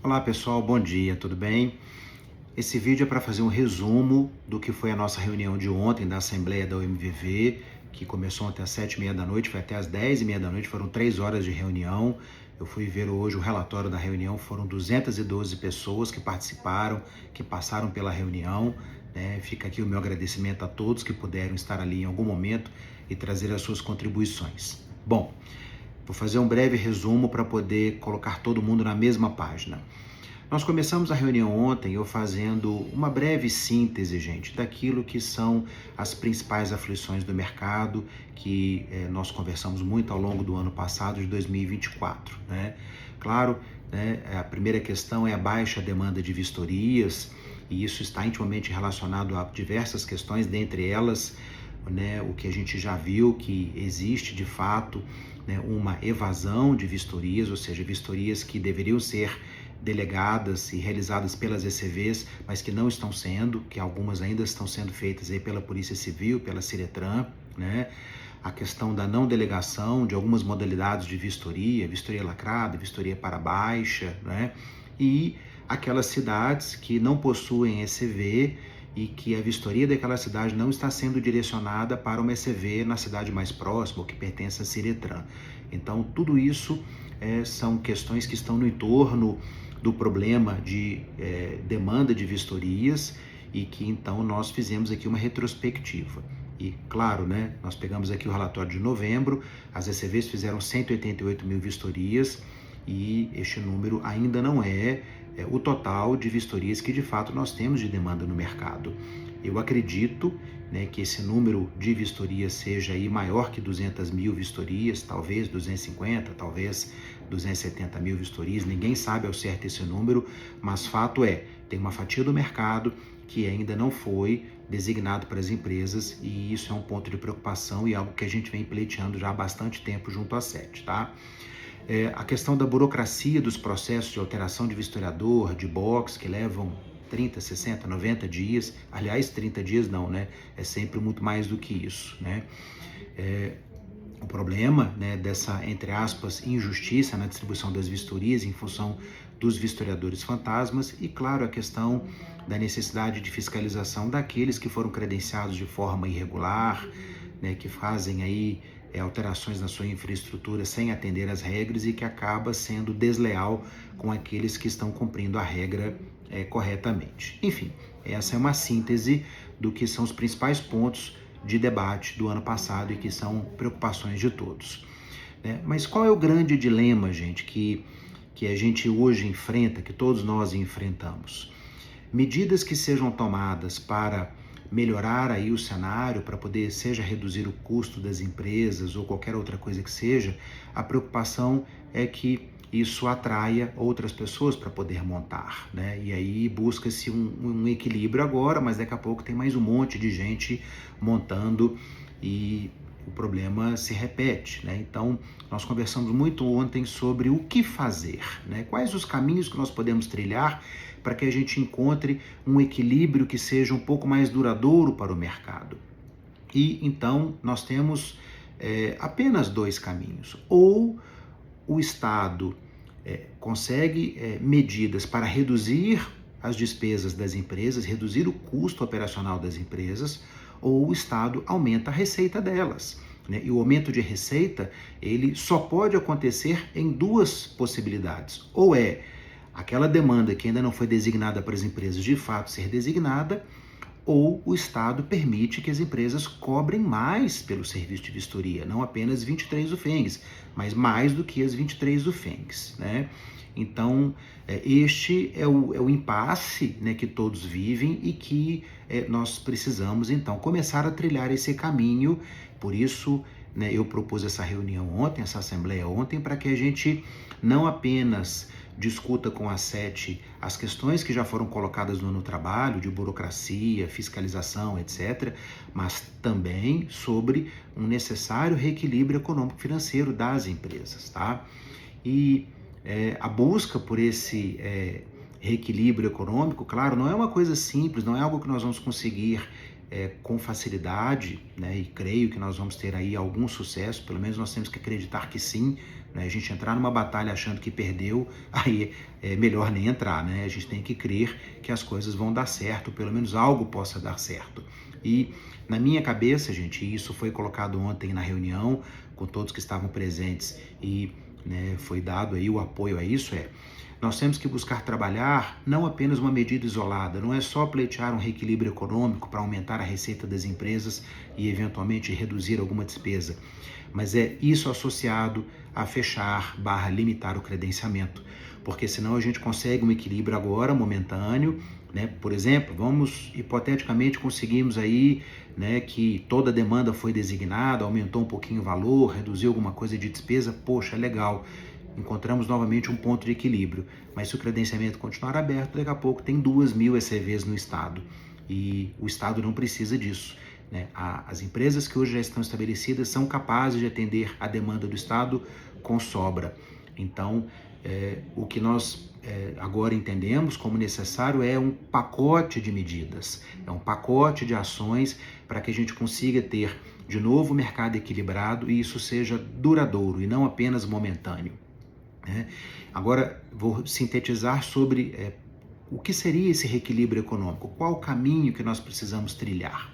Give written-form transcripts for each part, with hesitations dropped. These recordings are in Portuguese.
Olá pessoal, bom dia, tudo bem? Esse vídeo é para fazer um resumo do que foi a nossa reunião de ontem da Assembleia da UMVV, que começou ontem às 7h30 da noite, foi até às 10h30 da noite, foram 3 horas de reunião. Eu fui ver hoje o relatório da reunião, foram 212 pessoas que participaram, que passaram pela reunião, né? Fica aqui o meu agradecimento a todos que puderam estar ali em algum momento e trazer as suas contribuições. Bom, vou fazer um breve resumo para poder colocar todo mundo na mesma página. Nós começamos a reunião ontem eu fazendo uma breve síntese, gente, daquilo que são as principais aflições do mercado que nós conversamos muito ao longo do ano passado, de 2024, né? Claro, né, a primeira questão é a baixa demanda de vistorias, e isso está intimamente relacionado a diversas questões, dentre elas, né, o que a gente já viu que existe de fato, né, uma evasão de vistorias, ou seja, vistorias que deveriam ser delegadas e realizadas pelas ECVs, mas que não estão sendo, que algumas ainda estão sendo feitas aí pela Polícia Civil, pela Ciretran, né? A questão da não delegação de algumas modalidades de vistoria lacrada, vistoria para baixa, né? E aquelas cidades que não possuem ECV e que a vistoria daquela cidade não está sendo direcionada para uma ECV na cidade mais próxima ou que pertence à Ciretran. Então, tudo isso são questões que estão no entorno do problema de demanda de vistorias e que então nós fizemos aqui uma retrospectiva. E claro, né, nós pegamos aqui o relatório de novembro, as ECVs fizeram 188 mil vistorias e este número ainda não é o total de vistorias que de fato nós temos de demanda no mercado. Eu acredito, né, que esse número de vistorias seja aí maior que 200 mil vistorias, talvez 250, talvez 270 mil vistorias, ninguém sabe ao certo esse número, mas fato é, tem uma fatia do mercado que ainda não foi designado para as empresas e isso é um ponto de preocupação e algo que a gente vem pleiteando já há bastante tempo junto à SET, tá? A questão da burocracia dos processos de alteração de vistoriador, de box, que levam 30, 60, 90 dias, aliás, 30 dias não, né? É sempre muito mais do que isso, né? O problema, né, dessa, entre aspas, injustiça na distribuição das vistorias em função dos vistoriadores fantasmas e, claro, a questão da necessidade de fiscalização daqueles que foram credenciados de forma irregular, né, que fazem aí alterações na sua infraestrutura sem atender às regras e que acaba sendo desleal com aqueles que estão cumprindo a regra corretamente. Enfim, essa é uma síntese do que são os principais pontos de debate do ano passado e que são preocupações de todos. Mas qual é o grande dilema, gente, que a gente hoje enfrenta, que todos nós enfrentamos? Medidas que sejam tomadas para melhorar aí o cenário, para poder, seja reduzir o custo das empresas ou qualquer outra coisa que seja, a preocupação é que isso atraia outras pessoas para poder montar, né? E aí busca-se um equilíbrio agora, mas daqui a pouco tem mais um monte de gente montando e o problema se repete, né? Então, nós conversamos muito ontem sobre o que fazer, né? Quais os caminhos que nós podemos trilhar para que a gente encontre um equilíbrio que seja um pouco mais duradouro para o mercado. E então nós temos apenas dois caminhos. Ou o Estado consegue medidas para reduzir as despesas das empresas, reduzir o custo operacional das empresas, ou o Estado aumenta a receita delas. Né? E o aumento de receita, ele só pode acontecer em duas possibilidades. Ou aquela demanda que ainda não foi designada para as empresas de fato ser designada, ou o Estado permite que as empresas cobrem mais pelo serviço de vistoria, não apenas 23 UFENGs, mas mais do que as 23 UFENGs, né? Então, este é o impasse, né, que todos vivem e que nós precisamos, então, começar a trilhar esse caminho. Por isso, né, eu propus essa reunião ontem, essa assembleia ontem, para que a gente não apenas discuta com a SET as questões que já foram colocadas no trabalho, de burocracia, fiscalização, etc., mas também sobre um necessário reequilíbrio econômico-financeiro das empresas, tá? E a busca por esse reequilíbrio econômico, claro, não é uma coisa simples, não é algo que nós vamos conseguir com facilidade, né? E creio que nós vamos ter aí algum sucesso, pelo menos nós temos que acreditar que sim, né? A gente entrar numa batalha achando que perdeu, aí é melhor nem entrar, né? A gente tem que crer que as coisas vão dar certo, pelo menos algo possa dar certo. E na minha cabeça, gente, isso foi colocado ontem na reunião com todos que estavam presentes e, né, foi dado aí o apoio a isso, nós temos que buscar trabalhar não apenas uma medida isolada, não é só pleitear um reequilíbrio econômico para aumentar a receita das empresas e eventualmente reduzir alguma despesa, mas é isso associado a fechar / limitar o credenciamento, porque senão a gente consegue um equilíbrio agora momentâneo, né? Por exemplo, vamos hipoteticamente conseguimos aí, né, que toda a demanda foi designada, aumentou um pouquinho o valor, reduziu alguma coisa de despesa, poxa, legal. Encontramos novamente um ponto de equilíbrio, mas se o credenciamento continuar aberto, daqui a pouco tem 2.000 ECVs no Estado, e o Estado não precisa disso, né? As empresas que hoje já estão estabelecidas são capazes de atender a demanda do Estado com sobra. Então, o que nós agora entendemos como necessário é um pacote de medidas, é um pacote de ações para que a gente consiga ter de novo o mercado equilibrado e isso seja duradouro e não apenas momentâneo. Agora, vou sintetizar sobre o que seria esse reequilíbrio econômico, qual o caminho que nós precisamos trilhar.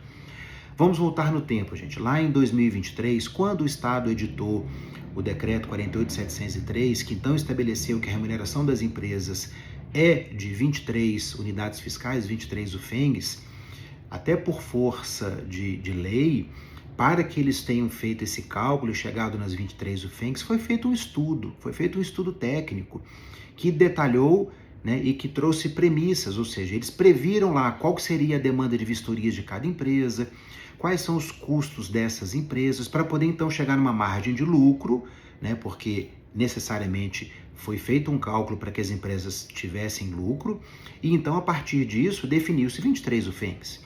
Vamos voltar no tempo, gente. Lá em 2023, quando o Estado editou o decreto 48.703, que então estabeleceu que a remuneração das empresas é de 23 unidades fiscais, 23 UFENGs, até por força de lei, para que eles tenham feito esse cálculo e chegado nas 23 UFENGs, foi feito um estudo técnico que detalhou, né, e que trouxe premissas, ou seja, eles previram lá qual seria a demanda de vistorias de cada empresa, quais são os custos dessas empresas, para poder então chegar numa margem de lucro, né, porque necessariamente foi feito um cálculo para que as empresas tivessem lucro, e então a partir disso definiu-se 23 UFENGs.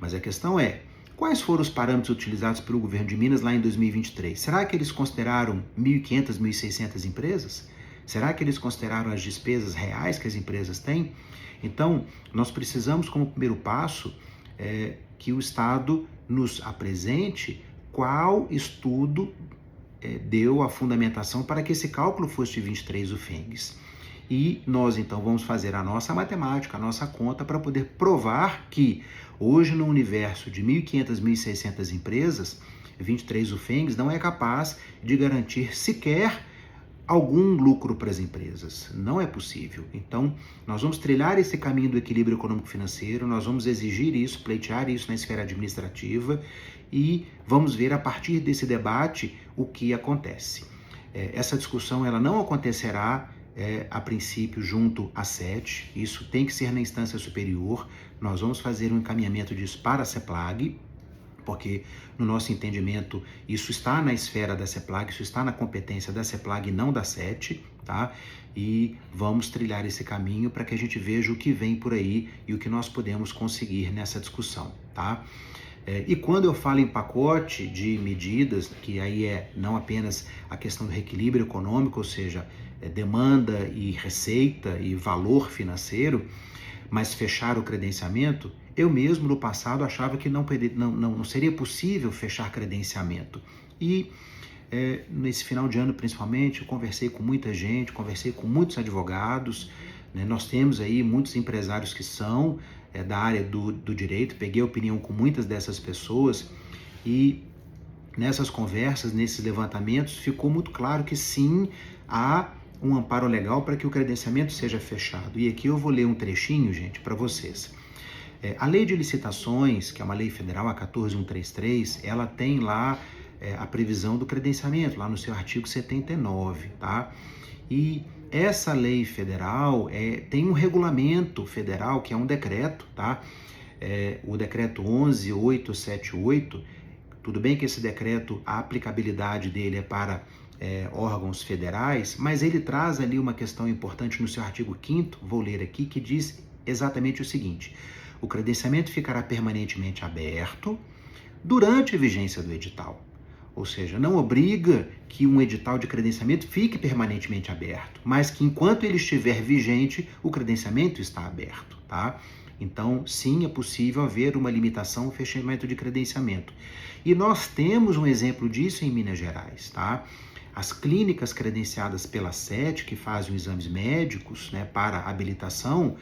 Mas a questão é, quais foram os parâmetros utilizados pelo governo de Minas lá em 2023? Será que eles consideraram 1.500, 1.600 empresas? Será que eles consideraram as despesas reais que as empresas têm? Então, nós precisamos, como primeiro passo, que o Estado nos apresente qual estudo deu a fundamentação para que esse cálculo fosse de 23 UFENGs. E nós, então, vamos fazer a nossa matemática, a nossa conta, para poder provar que hoje, no universo de 1.500, 1.600 empresas, 23 UFENGs não é capaz de garantir sequer algum lucro para as empresas. Não é possível. Então, nós vamos trilhar esse caminho do equilíbrio econômico-financeiro, nós vamos exigir isso, pleitear isso na esfera administrativa e vamos ver a partir desse debate o que acontece. Essa discussão ela não acontecerá a princípio junto à SET, isso tem que ser na instância superior, nós vamos fazer um encaminhamento disso para a CEPLAG, porque no nosso entendimento isso está na esfera da CEPLAG, isso está na competência da CEPLAG e não da SET, tá? E vamos trilhar esse caminho para que a gente veja o que vem por aí e o que nós podemos conseguir nessa discussão, tá? E quando eu falo em pacote de medidas, que aí não apenas a questão do reequilíbrio econômico, ou seja, demanda e receita e valor financeiro, mas fechar o credenciamento, eu mesmo no passado achava que não seria possível fechar credenciamento. E nesse final de ano principalmente, eu conversei com muita gente, conversei com muitos advogados, né? Nós temos aí muitos empresários que são da área do direito, peguei opinião com muitas dessas pessoas e nessas conversas, nesses levantamentos, ficou muito claro que sim, há um amparo legal para que o credenciamento seja fechado. E aqui eu vou ler um trechinho, gente, para vocês. A Lei de Licitações, que é uma lei federal, a 14.133, ela tem lá a previsão do credenciamento, lá no seu artigo 79, tá? E essa lei federal tem um regulamento federal, que é um decreto, tá? O decreto 11.878, tudo bem que esse decreto, a aplicabilidade dele é para órgãos federais, mas ele traz ali uma questão importante no seu artigo 5º, vou ler aqui, que diz exatamente o seguinte: o credenciamento ficará permanentemente aberto durante a vigência do edital. Ou seja, não obriga que um edital de credenciamento fique permanentemente aberto, mas que enquanto ele estiver vigente, o credenciamento está aberto, tá? Então, sim, é possível haver uma limitação ao fechamento de credenciamento. E nós temos um exemplo disso em Minas Gerais, tá? As clínicas credenciadas pela SET, que fazem os exames médicos, né, para habilitação,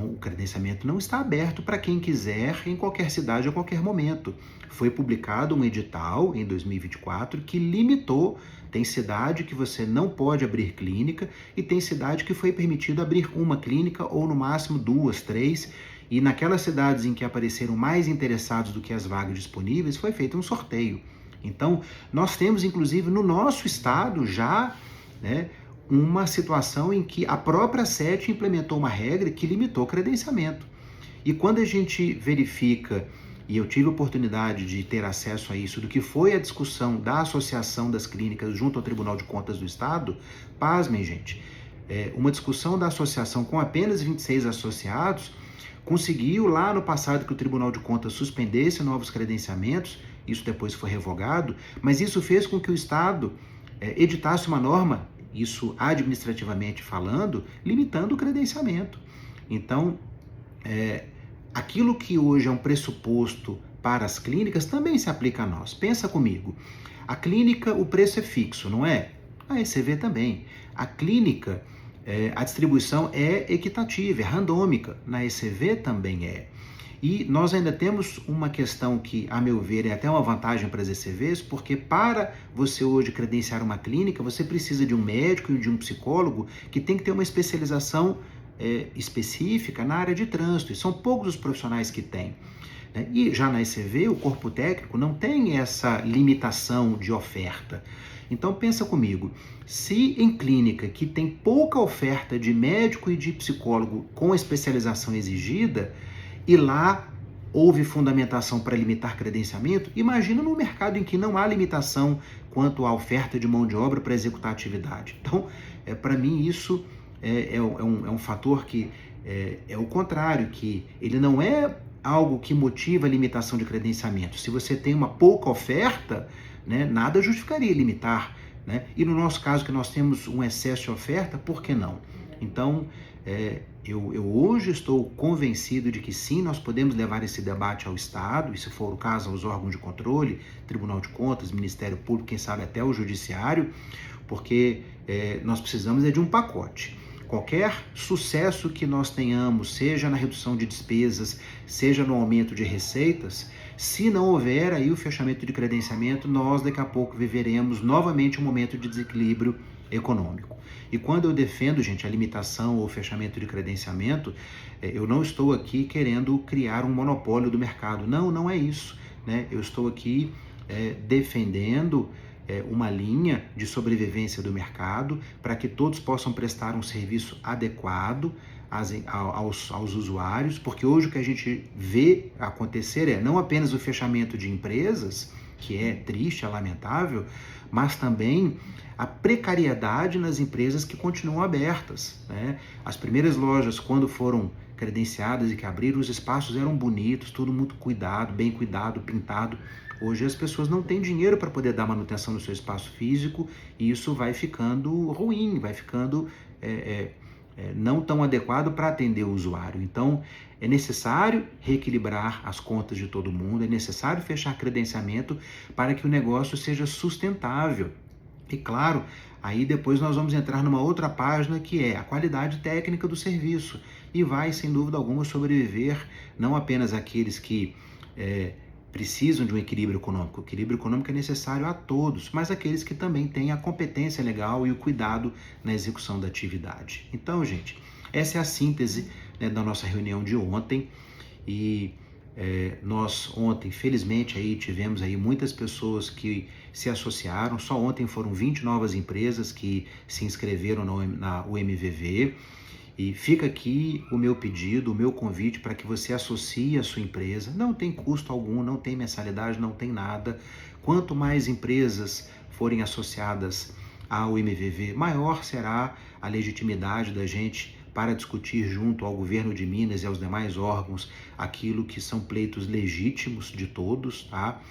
o credenciamento não está aberto para quem quiser em qualquer cidade a qualquer momento. Foi publicado um edital em 2024 que limitou. Tem cidade que você não pode abrir clínica e tem cidade que foi permitido abrir uma clínica ou no máximo 2, 3. E naquelas cidades em que apareceram mais interessados do que as vagas disponíveis, foi feito um sorteio. Então, nós temos inclusive no nosso estado já, né, uma situação em que a própria SET implementou uma regra que limitou o credenciamento. E quando a gente verifica, e eu tive a oportunidade de ter acesso a isso, do que foi a discussão da Associação das Clínicas junto ao Tribunal de Contas do Estado, pasmem, gente, uma discussão da associação com apenas 26 associados, conseguiu lá no passado que o Tribunal de Contas suspendesse novos credenciamentos, isso depois foi revogado, mas isso fez com que o Estado editasse uma norma, isso administrativamente falando, limitando o credenciamento. Então, aquilo que hoje é um pressuposto para as clínicas também se aplica a nós. Pensa comigo, a clínica, o preço é fixo, não é? A ECV também. A clínica, a distribuição é equitativa, é randômica. Na ECV também é. E nós ainda temos uma questão que, a meu ver, é até uma vantagem para as ECVs, porque para você hoje credenciar uma clínica, você precisa de um médico e de um psicólogo que tem que ter uma especialização específica na área de trânsito, e são poucos os profissionais que têm. Né? E já na ECV, o corpo técnico não tem essa limitação de oferta. Então pensa comigo, se em clínica que tem pouca oferta de médico e de psicólogo com a especialização exigida, e lá houve fundamentação para limitar credenciamento, imagina num mercado em que não há limitação quanto à oferta de mão de obra para executar a atividade. Então, para mim, isso é um fator que é o contrário, que ele não é algo que motiva a limitação de credenciamento. Se você tem uma pouca oferta, né, nada justificaria limitar. Né? E no nosso caso, que nós temos um excesso de oferta, por que não? Então, eu hoje estou convencido de que sim, nós podemos levar esse debate ao Estado, e se for o caso, aos órgãos de controle, Tribunal de Contas, Ministério Público, quem sabe até o Judiciário, porque nós precisamos de um pacote. Qualquer sucesso que nós tenhamos, seja na redução de despesas, seja no aumento de receitas, se não houver aí o fechamento de credenciamento, nós daqui a pouco viveremos novamente um momento de desequilíbrio econômico. E quando eu defendo, gente, a limitação ou fechamento de credenciamento, eu não estou aqui querendo criar um monopólio do mercado. Não, não é isso. Né? Eu estou aqui defendendo uma linha de sobrevivência do mercado para que todos possam prestar um serviço adequado aos usuários, porque hoje o que a gente vê acontecer é não apenas o fechamento de empresas, que é triste, é lamentável, mas também a precariedade nas empresas que continuam abertas. Né? As primeiras lojas, quando foram credenciadas e que abriram, os espaços eram bonitos, tudo muito cuidado, bem cuidado, pintado. Hoje as pessoas não têm dinheiro para poder dar manutenção no seu espaço físico e isso vai ficando ruim, vai ficando não tão adequado para atender o usuário. Então, é necessário reequilibrar as contas de todo mundo, é necessário fechar credenciamento para que o negócio seja sustentável. E claro, aí depois nós vamos entrar numa outra página que é a qualidade técnica do serviço e vai, sem dúvida alguma, sobreviver não apenas aqueles que precisam de um equilíbrio econômico. O equilíbrio econômico é necessário a todos, mas aqueles que também têm a competência legal e o cuidado na execução da atividade. Então, gente, essa é a síntese, né, da nossa reunião de ontem e nós ontem, felizmente, aí tivemos aí muitas pessoas que se associaram. Só ontem foram 20 novas empresas que se inscreveram na UMVV. E fica aqui o meu pedido, o meu convite para que você associe a sua empresa. Não tem custo algum, não tem mensalidade, não tem nada. Quanto mais empresas forem associadas ao MVV, maior será a legitimidade da gente para discutir junto ao governo de Minas e aos demais órgãos aquilo que são pleitos legítimos de todos, tá?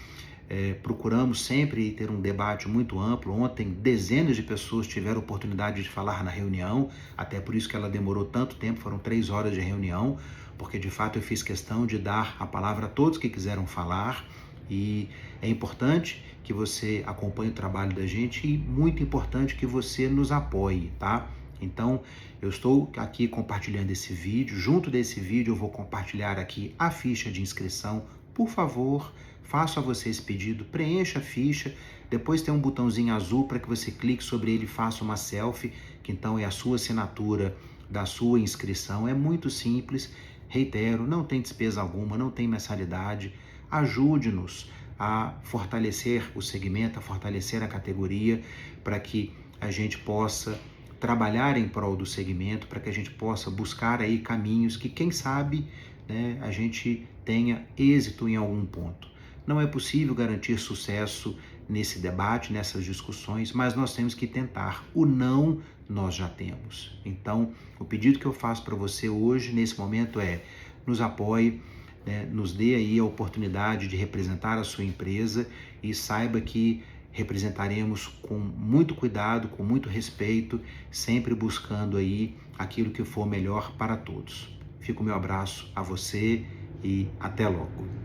Procuramos sempre ter um debate muito amplo. Ontem, dezenas de pessoas tiveram oportunidade de falar na reunião, até por isso que ela demorou tanto tempo, foram 3 horas de reunião, porque de fato eu fiz questão de dar a palavra a todos que quiseram falar. E é importante que você acompanhe o trabalho da gente e muito importante que você nos apoie, tá? Então, eu estou aqui compartilhando esse vídeo. Junto desse vídeo, eu vou compartilhar aqui a ficha de inscrição. Por favor, faço a você esse pedido, preencha a ficha. Depois tem um botãozinho azul para que você clique sobre ele e faça uma selfie, que então é a sua assinatura da sua inscrição. É muito simples. Reitero, não tem despesa alguma, não tem mensalidade. Ajude-nos a fortalecer o segmento, a fortalecer a categoria, para que a gente possa trabalhar em prol do segmento, para que a gente possa buscar aí caminhos que, quem sabe, né, a gente tenha êxito em algum ponto. Não é possível garantir sucesso nesse debate, nessas discussões, mas nós temos que tentar. O não nós já temos. Então, o pedido que eu faço para você hoje, nesse momento, é: nos apoie, né, nos dê aí a oportunidade de representar a sua empresa e saiba que representaremos com muito cuidado, com muito respeito, sempre buscando aí aquilo que for melhor para todos. Fica o meu abraço a você e até logo.